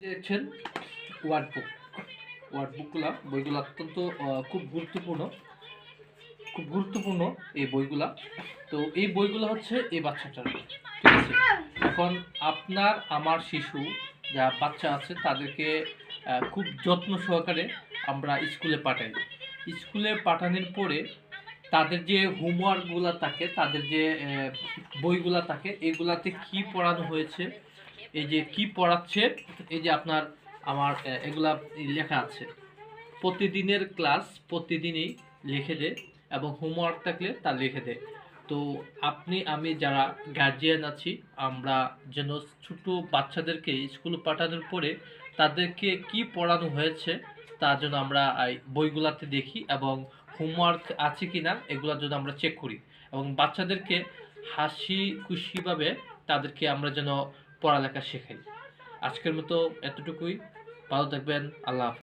দেখছেন ওয়ার্ডবুকগুলা বইগুলো অত্যন্ত খুব গুরুত্বপূর্ণ এই বইগুলা। তো এই বইগুলো হচ্ছে এই বাচ্চাটার, ঠিক আছে। এখন আপনার আমার শিশু যা বাচ্চা আছে তাদেরকে খুব যত্ন সহকারে আমরা স্কুলে পাঠাই। স্কুলে পাঠানোর পরে তাদের যে হোমওয়ার্কগুলো থাকে, তাদের যে বইগুলা থাকে, এগুলাতে কি পড়ানো হয়েছে, এই যে কি পড়াচ্ছে, এই যে আপনার আমার এগুলা লেখা আছে। প্রতিদিনের ক্লাস প্রতিদিনই লিখে দেয় এবং হোমওয়ার্ক থাকলে তা লিখে দেয়। তো আপনি আমি যারা গার্জিয়ান আছি, আমরা যেন ছোট বাচ্চাদেরকে স্কুল পাঠানোর পরে তাদেরকে কি পড়ানো হয়েছে তা যেন আমরা বইগুলাতে দেখি এবং হোমওয়ার্ক আছে কি না এগুলো যেন আমরা চেক করি এবং বাচ্চাদেরকে হাসি খুশিভাবে তাদেরকে আমরা যেন পড়ালেখা শেখাই। আজকের মতো এতটুকুই। ভালো থাকবেন। আল্লাহ হাফেজ।